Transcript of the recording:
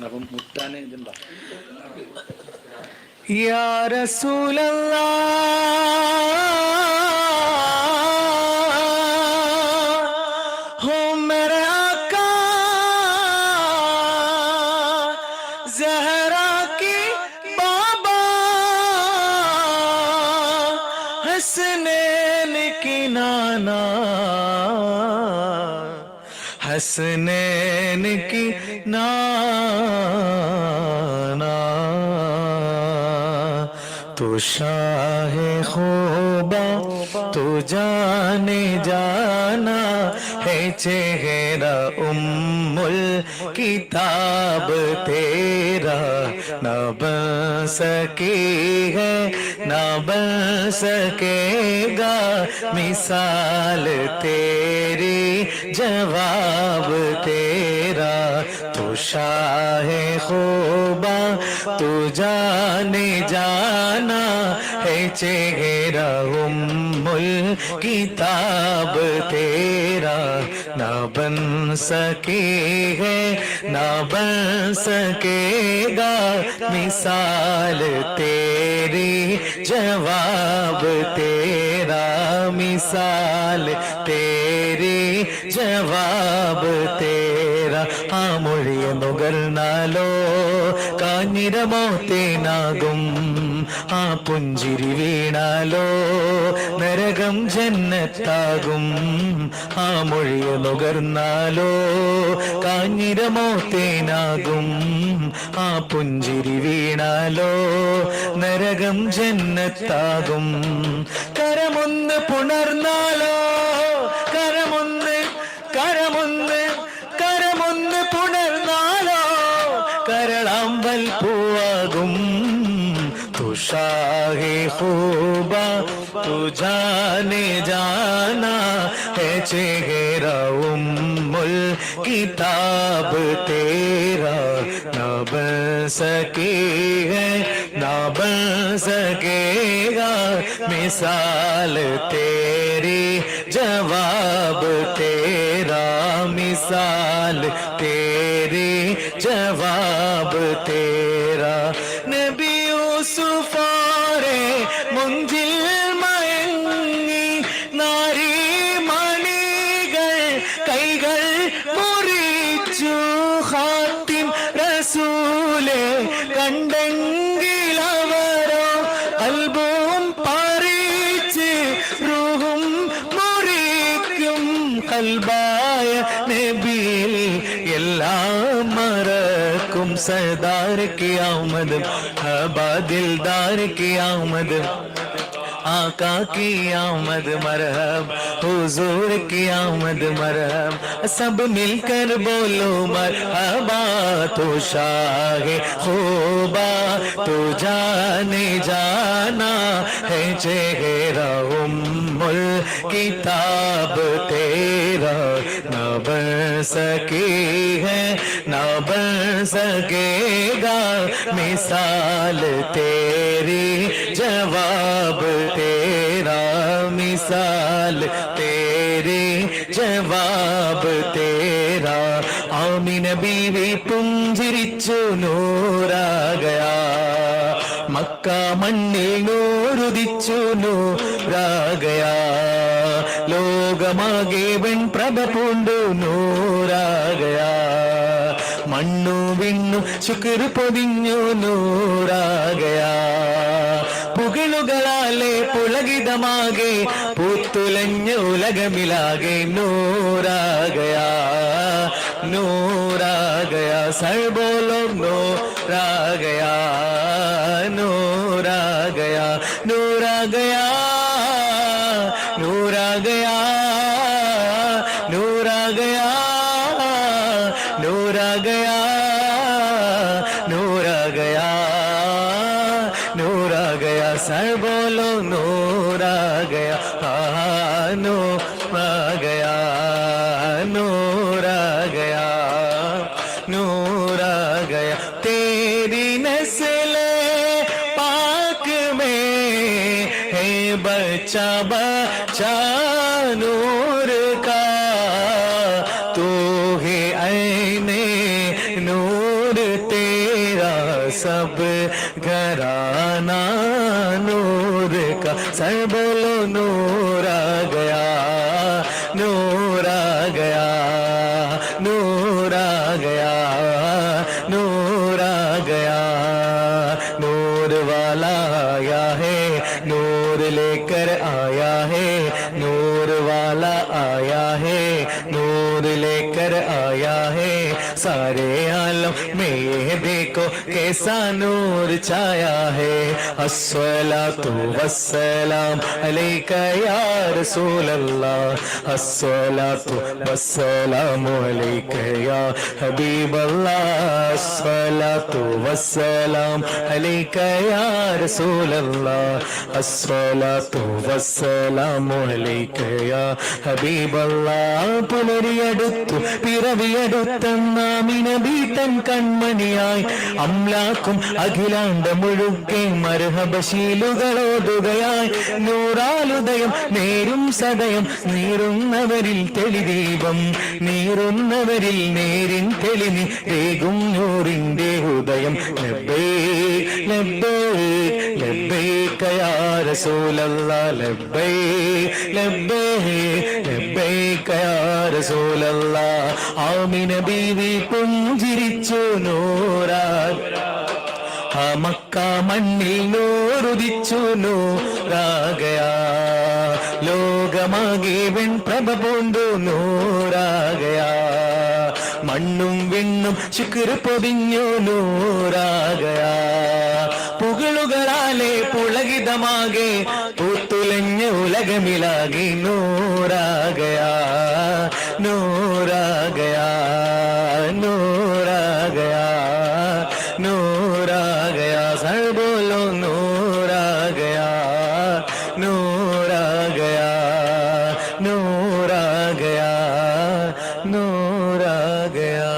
അപ്പം മുട്ടാൻ ഇതുണ്ടോ? യാ റസൂലല്ലാഹ് ഹോ മേരെ ആका ज़हरा की बाबा हसनैन की नाना हसनैन की नाना तो शाह खूबा तो जाने जाना है चेहरा उम्मुल किताब तेरा न बन सकी है न बन सकेगा मिसाल तेरी जवाब तेरा तो शाह खूबा तो जाने जाना है चेहरा उम्मुल किताब तेरा न बन सकी है न बन सकेगा मिसाल तेरी जवाब तेरा मिसाल तेरी जवाब तेरा ആ മൊഴിയെ നുകർന്നാലോ കാഞ്ഞിരമോത്തേനാകും ആ പുഞ്ചിരി വീണാലോ നരകം ജന്നത്താകും ആ മൊഴിയെ നുകർന്നാലോ കാഞ്ഞിരമോത്തേനാകും ആ പുഞ്ചിരി വീണാലോ നരകം ജന്നത്താകും കരമൊന്ന് പുണർന്നാലോ കരമൊന്ന് കരമൊന്ന് കരമൊന്ന് പുണർന്നാലോ കരളാമ്പൽ പൂവാകും തുഷാഹേ खूबा तू जाने जाना है चेहरा उम्मुल किताब तेरा न बन सकी है न बन सकेगा मिसाल तेरी जवाब तेरा मिसाल तेरी जवाब तेरा नबी യൂസുഫ് മുഞ്ചിൽ മയങ്ങി നാരി മണികൾ കൈകൾ മുറിച്ചു ഖാത്തിം റസൂലെ കണ്ടെങ്കിലവരോ അൽബും പറിച്ച് റൂഹും മുറിക്കും കൽബായ നബിയിൽ എല്ലാം മറക്കും सरदार की आमद हबा दिलदार की आमद आका की आमद मरहब हुजूर की आमद मरहब सब मिलकर बोलो मरहबा तो शाह खूबा तो जाने जाना है चेहरा उम्मुल किताब तेरा न बन सकी है न बन सकेगा मिसाल तेरी जवाब तेरा मिसाल तेरी जवाब तेरा आमीन बीवी पुंजिरिച്ചു നൂറാ गया മക്ക മണ്ണിൽ നൂറുദിച്ചു നൂറാ गया ലോകമാകെ വെൺപ്രഭ പൂണ്ടു നൂറാ गया മണ്ണു വിണ്ണു ശുക്ർ പൊതിഞ്ഞു നൂറാ गया പുകളുകളാലെ പുളകിതമാകെ പൂത്തുലഞ്ഞു ഉലകമിലാകെ നൂറാ गया നൂറാ गया സർ ബോലോ നൂറാ गया നൂറാ गया നൂറാ गया नूरा गया नूरा गया नूरा गया नूरा गया नूरा गया सर बोलो नूरा गया नूरा गया नूरा गया नूरा गया तेरी नस्ल पाक में है बच्चा बच्चा नूर का तू है ऐने नूर नूर तेरा सब घराना नूर का सर बोलो नूर आ गया नूर आ गया नूर आ गया नूर आ गया नूर वाला आया है नूर लेकर आया है नूर वाला आया है नूर लेकर आया है सारे आलम में ये देखो कैसा नूर छाया है अस्सलातु वस्सलाम अलैका या रसूल अल्लाह अस्सलातु वस्सलामु अलैका या हबीब अल्लाह अस्सलातु वस्सलाम अलैका या रसूल अल्लाह अस्सलातु वस्സലാമു അലൈക യാ ഹബീബല്ലാഹ് പുലരിയടുത്തു പിറവിയടുത്തന്നാമിന ബീതൻ കൺമണിയായി അംലാക്കും അഖിലാണ്ട മുഴുക്കെ മർഹബശീലുകളോതുകയായി നൂറാലുദയം നേരും സദയം നീറുന്നവരിൽ തെളിദീപം നീറുന്നവരിൽ നേരിൻ തെളിനി രേകും നൂറിന്റെ ഉദയം ലബ്ബൈക് ലബ്ബൈക് ലബ്ബൈക യാ റസൂലല്ലാഹ് ലബ്ബൈക് ലബ്ബൈക് ലബ്ബൈക യാ റസൂലല്ലാഹ് ആമിന ബീവി പുഞ്ചിരിച്ചു നൂറാ ആ മക്ക മണ്ണിൽ നൂറുദിച്ചു നൂറാകയാ ലോകമാകെ വെൺപ്രഭ പൂണ്ടു നൂറാകയാ മണ്ണും വിണ്ണും ശുക്ർ പൊതിഞ്ഞു നൂറാകയാ പുകളുകളാലെ പുളകിതമാകെ പൂത്തുലഞ്ഞ ഉലകമിലാകി നൂറാകയാ നൂറാകയാ നൂറാകയാ നൂറാകയാ സർ ബോലോ നൂറാകയാ നൂറാകയാ നൂറാകയാ നൂറാകയാ